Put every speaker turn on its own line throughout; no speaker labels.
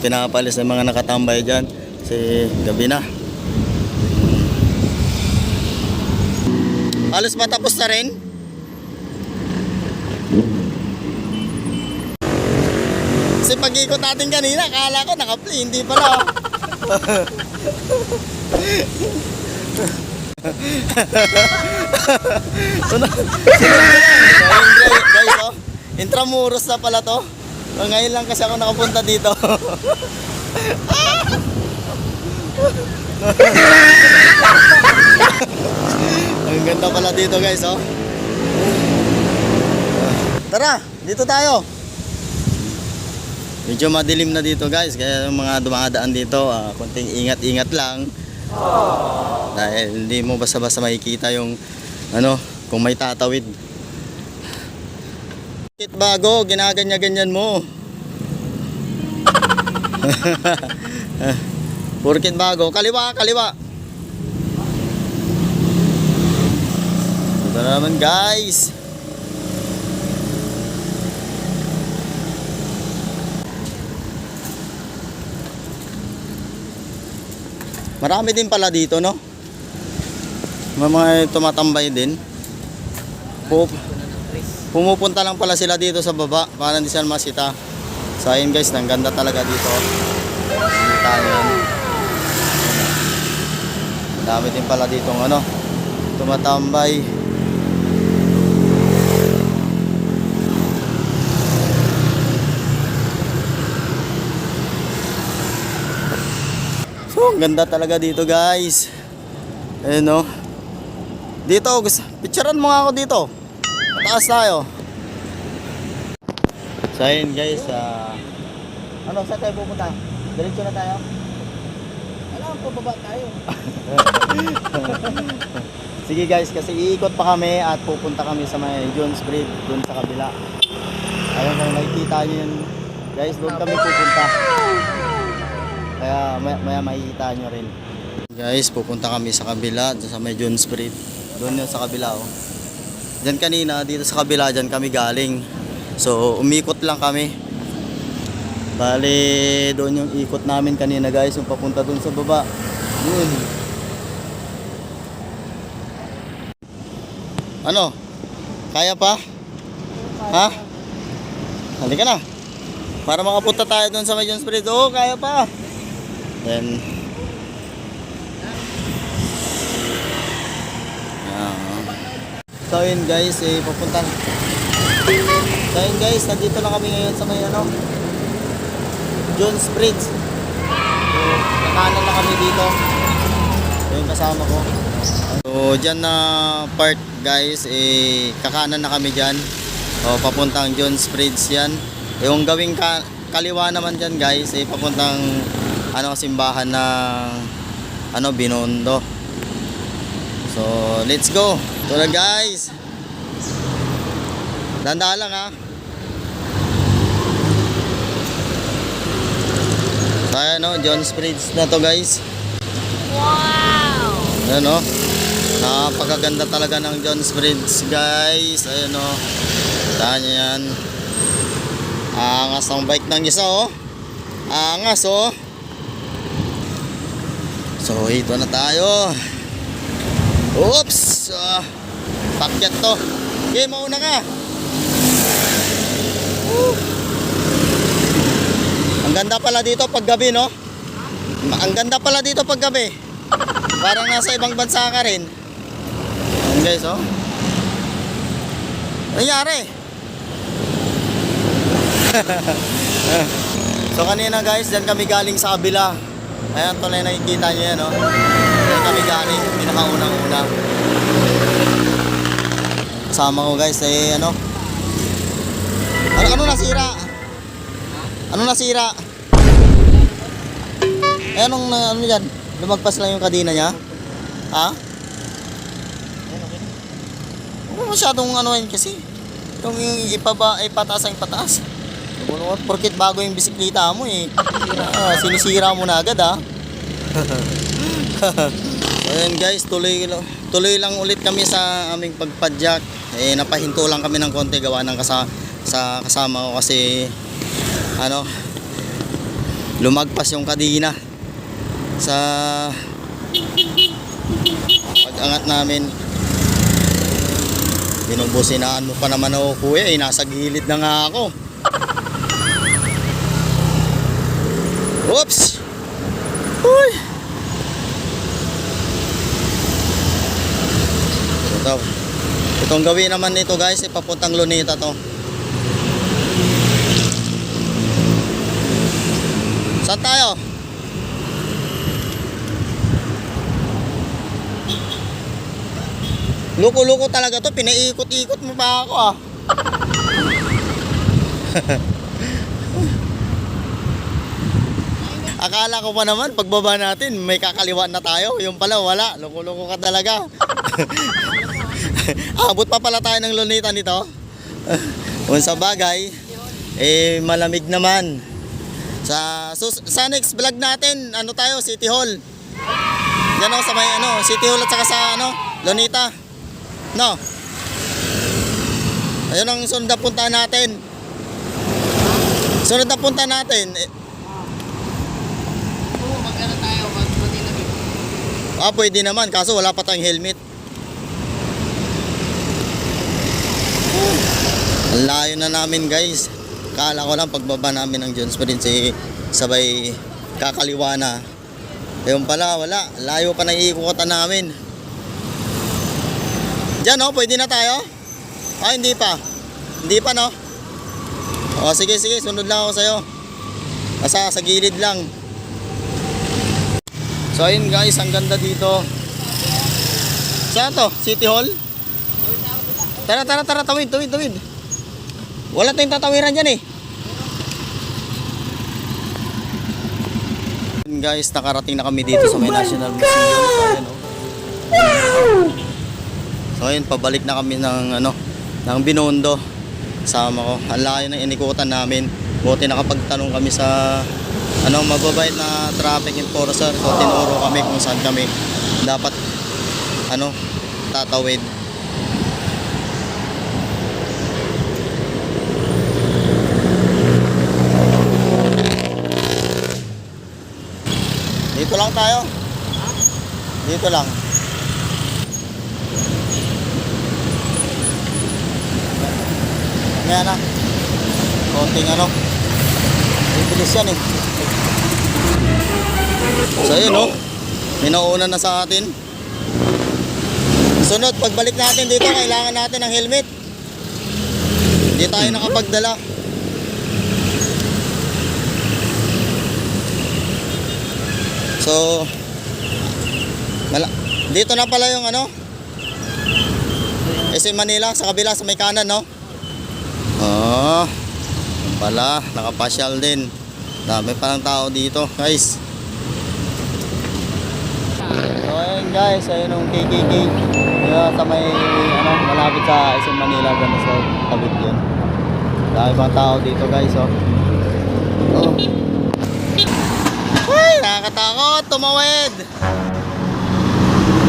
pinapalis ng mga nakatambay dyan. Kasi gabi na. Halos matapos na rin. Kasi pag-ikot natin kanina, akala ko naka-play, hindi pala. Sunod guys, oh. Intramuros na pala to. So, ngayon lang kasi ako nakapunta dito. Ang ganda pala dito guys, oh. Tara, dito tayo. Medyo madilim na dito guys, kaya yung mga dumadaan dito, konting ingat-ingat lang. Dahil hindi mo basta-basta makikita yung ano, kung may tatawid. Bakit bago, ginaganya-ganyan mo. Porkit bago, kaliwa, kaliwa. Ito naman guys. Marami din pala dito, no? May mga tumatambay din. Pumupunta lang pala sila dito sa baba para hindi sila masita. So ayun guys, ang ganda talaga dito. Kita nyo. Dami din pala dito ano, tumatambay. So ang ganda talaga dito guys. Ayun no. Dito, picturean mo nga ako dito. Mataas tayo. So ayun guys, ano, saan tayo pupunta? Diretso na tayo? Alam, pababa tayo. Sige guys, kasi iikot pa kami at pupunta kami sa may Jones Bridge, doon sa kabila. Ayun, kung nakikita nyo yun guys, doon kami pupunta. Kaya maya makikita nyo rin. Guys, pupunta kami sa kabila, sa may Jones Bridge. Doon yun sa kabila, oh. Diyan kanina, dito sa kabila, diyan kami galing. So, umikot lang kami. Bale, doon yung ikot namin kanina guys, yung papunta doon sa baba. Yun. Ano? Kaya pa? Ha? Halika na. Para makapunta tayo doon sa may Jones Bridge. Oo, kaya pa. Then so yun guys, papunta. So yun guys, nandito na kami ngayon sa may ano, Jones Bridge. So kakanan na kami dito. So yung kasama ko. So dyan na part guys, kakanan na kami dyan. So papuntang Jones Bridge yan. Yung gawing kaliwa naman dyan guys, papuntang ano, simbahan ng ano, Binondo. So let's go. Ito na guys. Dahan-dahan lang ha. So ayan o, Jones Bridge na to guys.
Wow!
Ayan o, napakaganda talaga ng Jones Bridge guys. Ayan o, tahan nyo yan. Angas ang bike ng isa o. Angas o. So ito na tayo. Oops! Pakyat to. Okay, mauna ka. Ang ganda pala dito pag gabi, no? Ang ganda pala dito pag gabi. Parang nasa ibang bansa ka rin. Ayan guys, oh. Nangyari. So kanina guys, dyan kami galing sa kabila. Ayan, tuloy nakikita nyo yan, no? Dyan kami galing, pinakaunang-una. Kasama ko guys, ano? Ano nasira? Ano nasira? Anong ano dyan? Lumagpas lang yung kadena niya? Ha? Huwag masyadong ano yun kasi. Yung ipataas ang ipataas. Porkit bago yung bisikleta mo eh. Sinisira mo na agad ha. Ayan guys, tuloy lang ulit kami sa aming pagpadyak. Napahinto lang kami ng konti gawa ng kasama ko kasi ano, lumagpas yung kadina sa pag-angat namin. Binubusinaan mo pa naman ako, kuya, eh, nasa gilid na nga ako. Oops! Uy! Itong gawin naman nito guys, papuntang Luneta to. Saan tayo? Luko-luko talaga to, pinaiikot-ikot mo pa ako ah. Akala ko pa naman pagbaba natin may kakaliwa na tayo, yung pala wala, luko-luko ka talaga. Abot pa pala tayo ng Luneta nito. Kung sa bagay, eh malamig naman. Sa next vlog natin, ano tayo, City Hall. Diyan ako sa may City Hall at saka sa Luneta. No. Ayun ang sunod na punta natin. Sunod na punta natin.
Magkano tayo?
Pwede naman, kaso wala pa tayong helmet. Ang layo na namin guys. Kala ko lang pagbaba namin ng Jones Prince sabay kakaliwa na. Ayun pala, wala. Layo pa na iikutan namin. Diyan pwede na tayo? Hindi pa. Hindi pa no? Sige, sunod lang ako sa'yo. Sa gilid lang. So ayun guys, ang ganda dito. Saan to? City Hall? Tara, tawid. Wala tayong tatawiran dyan eh. Guys, nakarating na kami dito sa may National Museum. So ayun, pabalik na kami ng Binondo. Sama ko. Ang layo ng inikutan namin. Buti nakapagtanong kami sa mababait na traffic enforcer. So tinuro kami kung saan kami dapat tatawid. Dito lang tayo. Dito lang. Yan na. Konting bibilis yan eh. So yun may nauna na sa atin. Sunod, pagbalik natin dito, kailangan natin ng helmet. Hindi tayo nakapagdala. So dito na pala yung SM Manila sa kabila sa may kanan pala, nakapasyal din. Dami pa ng tao dito guys. So ayun guys, ayun yung KKK sa may malapit sa SM Manila, ganda sa tabit yun. Dami pang tao dito guys Ay, nakakatakot tumawid.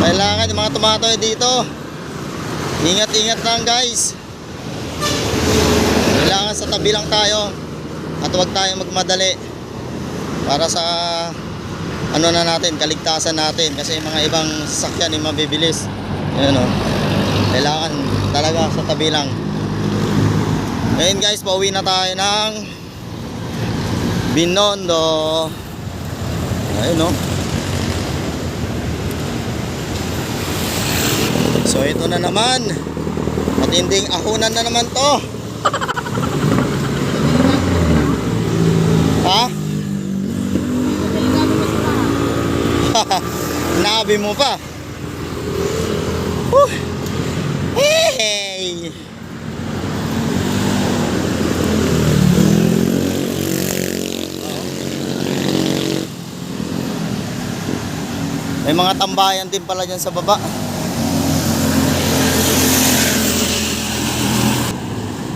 Kailangan yung mga tumatawid dito, ingat lang guys. Kailangan sa tabi lang tayo at huwag tayo magmadali para sa natin, kaligtasan natin, kasi mga ibang sasakyan ay mabibilis. Kailangan talaga sa tabi lang. Ngayon guys, pauwi na tayo ng Binondo. Ayun So ito na naman, matinding ahunan na naman to. Ha? Nabi mo pa. Hey! May mga tambayan din pala dyan sa baba.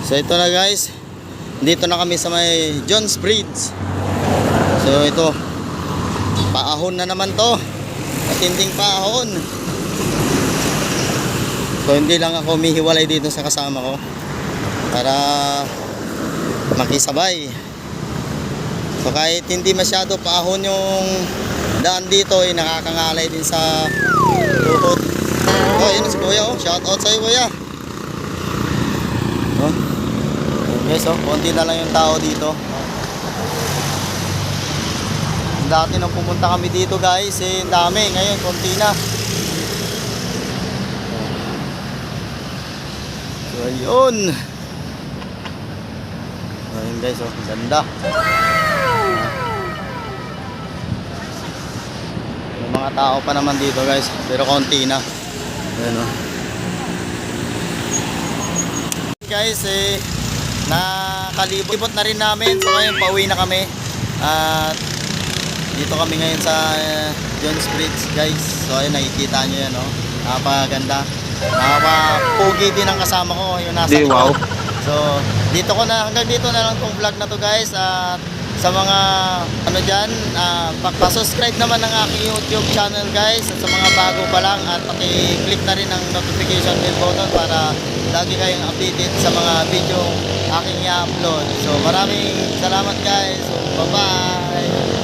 So ito na guys, dito na kami sa may Jones Bridge. So ito, paahon na naman to, matinding paahon. So hindi lang ako humihiwalay dito sa kasama ko para makisabay. So So kahit hindi masyado paahon yung daan dito, ay nakakangalay din sa tuhod. Oh, yun si Kuya, oh. Shout out sa'yo, Kuya. Oh. Guys, oh, konti na lang yung tao dito. Dati nung pumunta kami dito, guys, eh, dami. Ngayon, konti na. So, ayun. Ayun, guys, oh, ganda. May mga tao pa naman dito, guys, pero konti na. Ayun, oh. Guys, eh, nakalibot na rin namin. So, ngayon, pauwi na kami. At dito kami ngayon sa Jones Bridge, guys. So ayun, nakikita nyo yan, oh. Napakaganda. Napaka-pogi din ang kasama ko, yung nasa likod.
Wow.
So dito ko na, hanggang dito na lang tong vlog na to, guys. At sa mga ano dyan, pa-subscribe naman ng aking YouTube channel, guys. At sa mga bago pa lang, at paki-click na rin ang notification bell button para lagi kayong updated sa mga video aking i-upload. So maraming salamat, guys. So bye-bye.